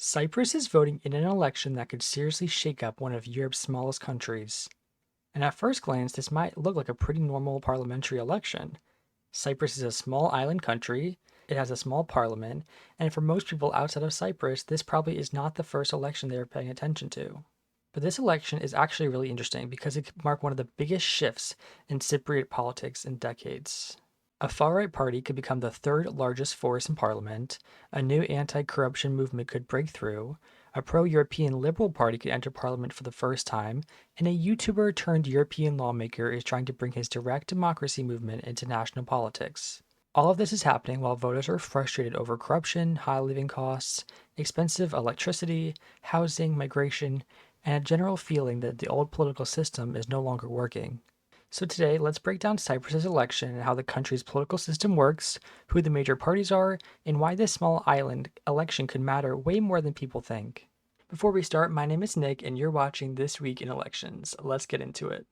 Cyprus is voting in an election that could seriously shake up one of Europe's smallest countries. And at first glance, this might look like a pretty normal parliamentary election. Cyprus is a small island country, it has a small parliament, and for most people outside of Cyprus, this probably is not the first election they are paying attention to. But this election is actually really interesting because it could mark one of the biggest shifts in Cypriot politics in decades. A far-right party could become the third largest force in parliament, a new anti-corruption movement could break through, a pro-European Liberal Party could enter parliament for the first time, and a YouTuber turned European lawmaker is trying to bring his direct democracy movement into national politics. All of this is happening while voters are frustrated over corruption, high living costs, expensive electricity, housing, migration, and a general feeling that the old political system is no longer working. So today, let's break down Cyprus's election and how the country's political system works, who the major parties are, and why this small island election could matter way more than people think. Before we start, my name is Nick and you're watching This Week in Elections. Let's get into it.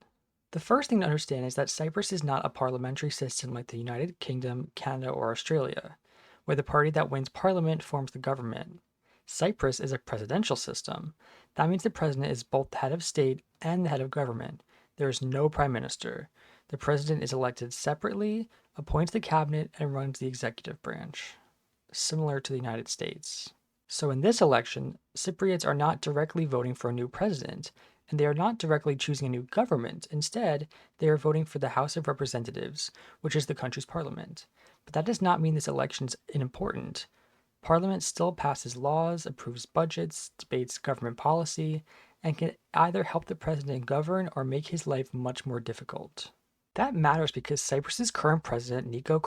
The first thing to understand is that Cyprus is not a parliamentary system like the United Kingdom, Canada, or Australia, where the party that wins parliament forms the government. Cyprus is a presidential system. That means the president is both the head of state and the head of government. There is no prime minister. The president is elected separately, appoints the cabinet, and runs the executive branch, similar to the United States. So in this election, Cypriots are not directly voting for a new president, and they are not directly choosing a new government. Instead, they are voting for the House of Representatives, which is the country's parliament. But that does not mean this election is unimportant. Parliament still passes laws, approves budgets, debates government policy, and can either help the president govern or make his life much more difficult. That matters because Cyprus's current president, DIKO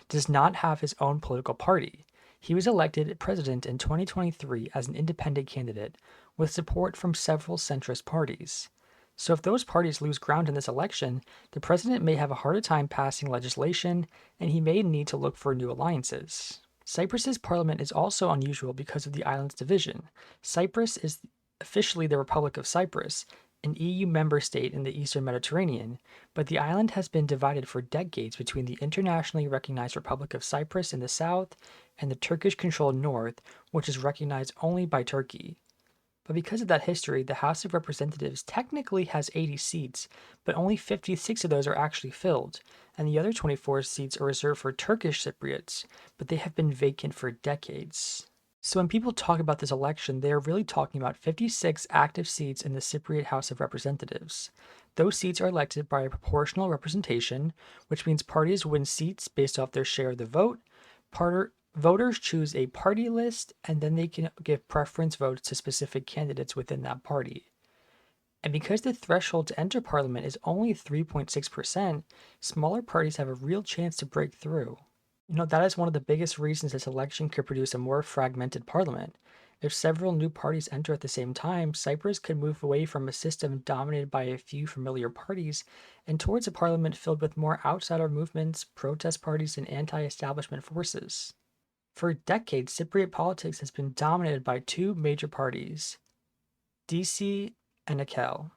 does not have his own political party. He was elected president in 2023 as an independent candidate, with support from several centrist parties. So if those parties lose ground in this election, the president may have a harder time passing legislation, and he may need to look for new alliances. Cyprus's parliament is also unusual because of the island's division. Cyprus is officially the Republic of Cyprus, an EU member state in the Eastern Mediterranean, but the island has been divided for decades between the internationally recognized Republic of Cyprus in the south and the Turkish-controlled north, which is recognized only by Turkey. But because of that history, the House of Representatives technically has 80 seats, but only 56 of those are actually filled, and the other 24 seats are reserved for Turkish Cypriots, but they have been vacant for decades. So when people talk about this election, they are really talking about 56 active seats in the Cypriot House of Representatives. Those seats are elected by a proportional representation, which means parties win seats based off their share of the vote. Voters choose a party list, and then they can give preference votes to specific candidates within that party. And because the threshold to enter parliament is only 3.6%, smaller parties have a real chance to break through. That is one of the biggest reasons this election could produce a more fragmented parliament. If several new parties enter at the same time, Cyprus could move away from a system dominated by a few familiar parties and towards a parliament filled with more outsider movements, protest parties, and anti-establishment forces. For decades, Cypriot politics has been dominated by two major parties, DISY and AKEL.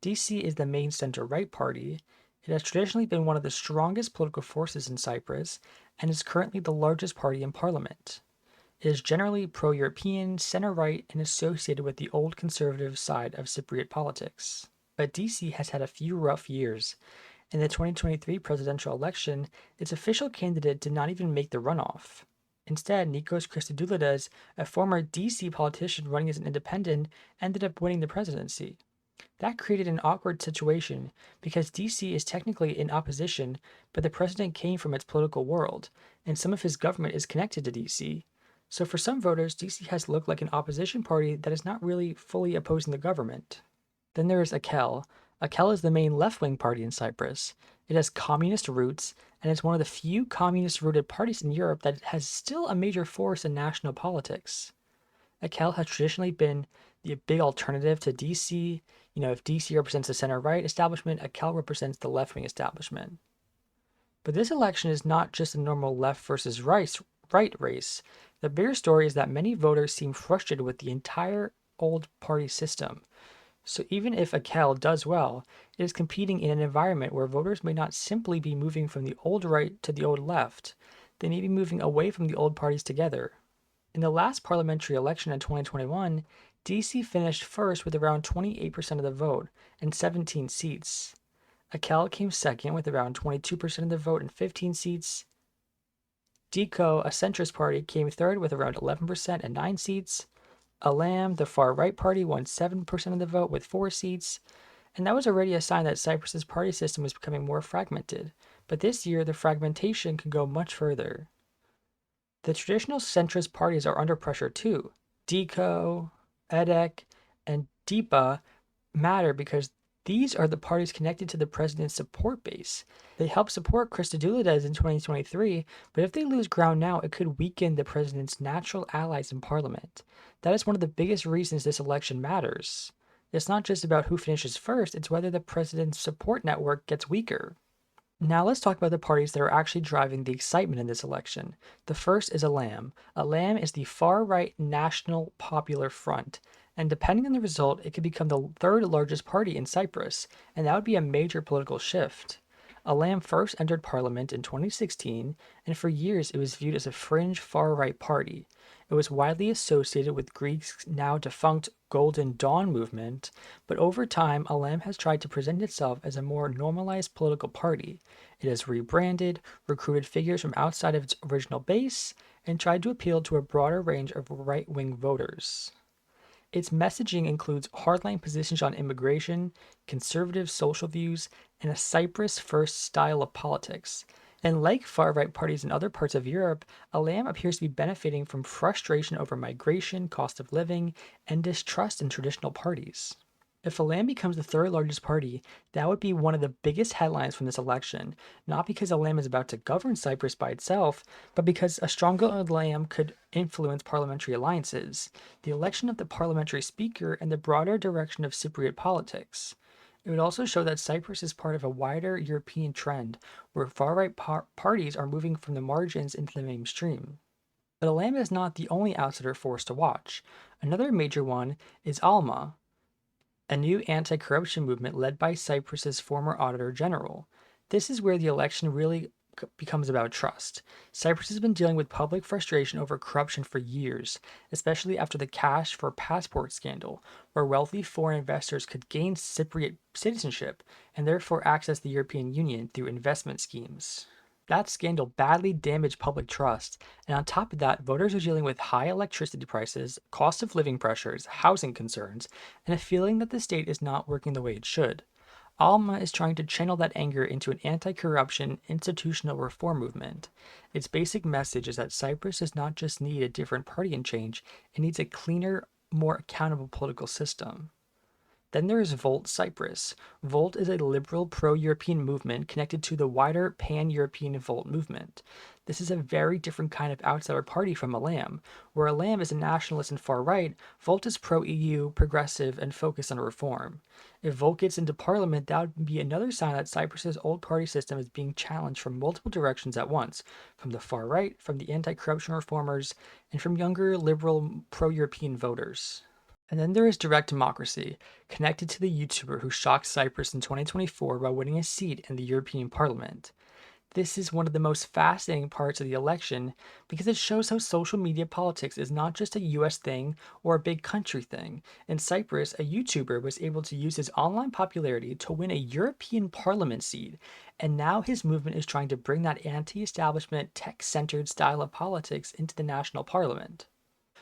DISY is the main center-right party. It has traditionally been one of the strongest political forces in Cyprus and is currently the largest party in parliament. It is generally pro-European, center-right, and associated with the old conservative side of Cypriot politics. But DISY has had a few rough years. In the 2023 presidential election, its official candidate did not even make the runoff. Instead, Nikos Christodoulides, a former DISY politician running as an independent, ended up winning the presidency. That created an awkward situation because DISY is technically in opposition, but the president came from its political world, and some of his government is connected to DISY. So for some voters, DISY has looked like an opposition party that is not really fully opposing the government. Then there is AKEL. AKEL is the main left-wing party in Cyprus. It has communist roots, and is one of the few communist-rooted parties in Europe that has still a major force in national politics. AKEL has traditionally been the big alternative to DISY. If DISY represents the center-right establishment, AKEL represents the left-wing establishment. But this election is not just a normal left versus right race. The bigger story is that many voters seem frustrated with the entire old party system. So even if AKEL does well, it is competing in an environment where voters may not simply be moving from the old right to the old left. They may be moving away from the old parties together. In the last parliamentary election in 2021, DC finished first with around 28% of the vote and 17 seats. AKEL came second with around 22% of the vote and 15 seats. DIKO, a centrist party, came third with around 11% and 9 seats. ELAM, the far-right party, won 7% of the vote with 4 seats. And that was already a sign that Cyprus's party system was becoming more fragmented. But this year, the fragmentation could go much further. The traditional centrist parties are under pressure too. DIKO, EDEK, and DIPA matter because these are the parties connected to the president's support base. They helped support Christodoulides in 2023, but if they lose ground now, it could weaken the president's natural allies in parliament. That is one of the biggest reasons this election matters. It's not just about who finishes first, it's whether the president's support network gets weaker. Now let's talk about the parties that are actually driving the excitement in this election. The first is ELAM. ELAM is the far-right National Popular Front, and depending on the result, it could become the third largest party in Cyprus, and that would be a major political shift. ELAM first entered parliament in 2016, and for years it was viewed as a fringe far-right party. It was widely associated with Greece's now defunct Golden Dawn movement, but over time, ELAM has tried to present itself as a more normalized political party. It has rebranded, recruited figures from outside of its original base, and tried to appeal to a broader range of right-wing voters. Its messaging includes hardline positions on immigration, conservative social views, and a Cyprus first style of politics. And like far right parties in other parts of Europe, ELAM appears to be benefiting from frustration over migration, cost of living, and distrust in traditional parties. If ELAM becomes the third largest party, that would be one of the biggest headlines from this election, not because ELAM is about to govern Cyprus by itself, but because a stronger ELAM could influence parliamentary alliances, the election of the parliamentary speaker, and the broader direction of Cypriot politics. It would also show that Cyprus is part of a wider European trend where far-right parties are moving from the margins into the mainstream. But ELAM is not the only outsider force to watch. Another major one is ALMA, a new anti-corruption movement led by Cyprus's former Auditor General. This is where the election really becomes about trust. Cyprus has been dealing with public frustration over corruption for years, especially after the cash for passport scandal, where wealthy foreign investors could gain Cypriot citizenship and therefore access the European Union through investment schemes. That scandal badly damaged public trust, and on top of that, voters are dealing with high electricity prices, cost of living pressures, housing concerns, and a feeling that the state is not working the way it should. ALMA is trying to channel that anger into an anti-corruption institutional reform movement. Its basic message is that Cyprus does not just need a different party and change, it needs a cleaner, more accountable political system. Then there is Volt Cyprus. Volt is a liberal pro-European movement connected to the wider pan-European Volt movement. This is a very different kind of outsider party from ELAM. Where ELAM is a nationalist and far-right, Volt is pro-EU, progressive, and focused on reform. If Volt gets into parliament, that would be another sign that Cyprus's old party system is being challenged from multiple directions at once, from the far-right, from the anti-corruption reformers, and from younger, liberal, pro-European voters. And then there is direct democracy, connected to the YouTuber who shocked Cyprus in 2024 by winning a seat in the European Parliament. This is one of the most fascinating parts of the election because it shows how social media politics is not just a US thing or a big country thing. In Cyprus, a YouTuber was able to use his online popularity to win a European Parliament seat, and now his movement is trying to bring that anti-establishment, tech-centered style of politics into the national parliament.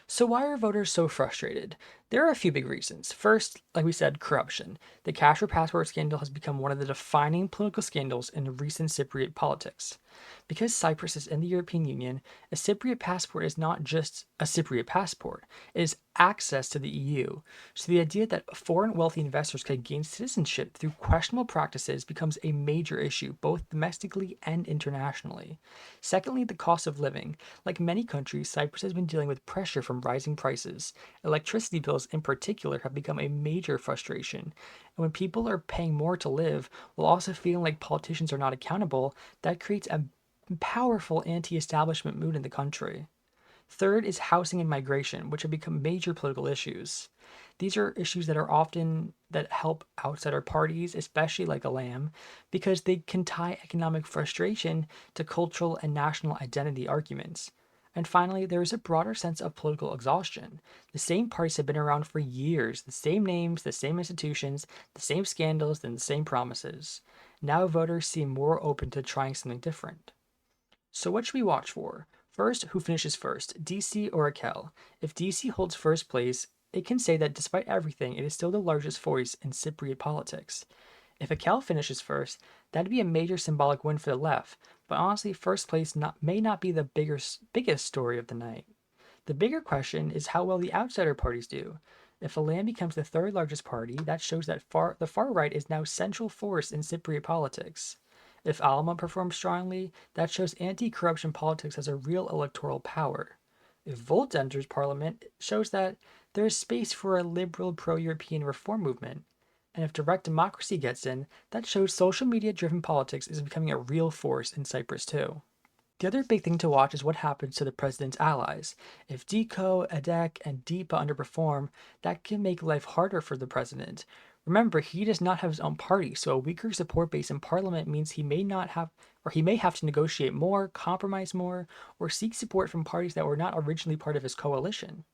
So why are voters so frustrated? There are a few big reasons. First, like we said, corruption. The cash for passport scandal has become one of the defining political scandals in recent Cypriot politics. Because Cyprus is in the European Union, a Cypriot passport is not just a Cypriot passport, it is access to the EU. So the idea that foreign wealthy investors can gain citizenship through questionable practices becomes a major issue, both domestically and internationally. Secondly, the cost of living. Like many countries, Cyprus has been dealing with pressure from rising prices. Electricity bills in particular have become a major frustration. And when people are paying more to live while also feeling like politicians are not accountable, that creates a powerful anti-establishment mood in the country. Third is housing and migration, which have become major political issues. These are issues that are often that help outsider parties, especially like ELAM, because they can tie economic frustration to cultural and national identity arguments. And finally, there is a broader sense of political exhaustion. The same parties have been around for years, the same names, the same institutions, the same scandals, and the same promises. Now voters seem more open to trying something different. So what should we watch for? First, who finishes first, DISY or AKEL? If DISY holds first place, it can say that despite everything, it is still the largest voice in Cypriot politics. If AKEL finishes first, that'd be a major symbolic win for the left, but honestly, first place may not be the biggest story of the night. The bigger question is how well the outsider parties do. If ELAM becomes the third largest party, that shows that the far right is now central force in Cypriot politics. If ALMA performs strongly, that shows anti-corruption politics has a real electoral power. If Volt enters parliament, it shows that there is space for a liberal pro-European reform movement. And if direct democracy gets in, that shows social media-driven politics is becoming a real force in Cyprus too. The other big thing to watch is what happens to the president's allies. If DIKO, EDEK, and DIPA underperform, that can make life harder for the president. Remember, he does not have his own party, so a weaker support base in parliament means he may have to negotiate more, compromise more, or seek support from parties that were not originally part of his coalition.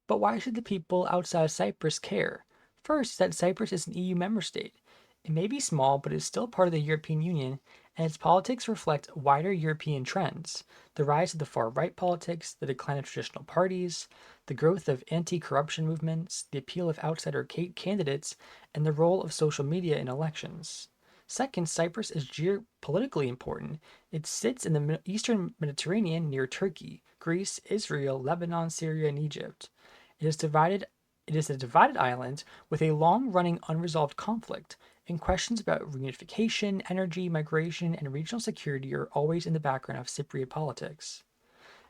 But why should the people outside of Cyprus care? First, that Cyprus is an EU member state. It may be small, but it is still part of the European Union, and its politics reflect wider European trends. The rise of the far right politics, the decline of traditional parties, the growth of anti corruption movements, the appeal of outsider candidates, and the role of social media in elections. Second, Cyprus is geopolitically important. It sits in the eastern Mediterranean near Turkey, Greece, Israel, Lebanon, Syria, and Egypt. It is divided it is a divided island with a long-running unresolved conflict, and questions about reunification, energy, migration, and regional security are always in the background of Cypriot politics.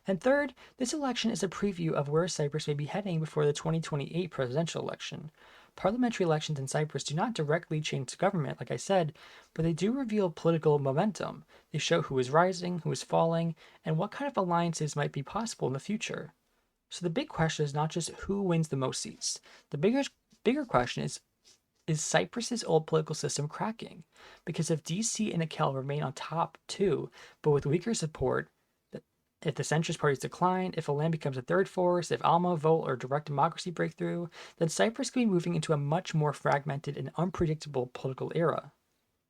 And third, this election is a preview of where Cyprus may be heading before the 2028 presidential election. Parliamentary elections in Cyprus do not directly change the government, like I said, but they do reveal political momentum. They show who is rising, who is falling, and what kind of alliances might be possible in the future. So the big question is not just who wins the most seats. The bigger question is Cyprus's old political system cracking? Because if DC and AKEL remain on top two, but with weaker support, if the centrist parties decline, if ELAM becomes a third force, if ALMA, Volt, or direct democracy break through, then Cyprus could be moving into a much more fragmented and unpredictable political era.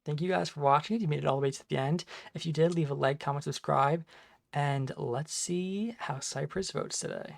Thank you guys for watching. If you made it all the way to the end. If you did, leave a like, comment, subscribe, and let's see how Cyprus votes today.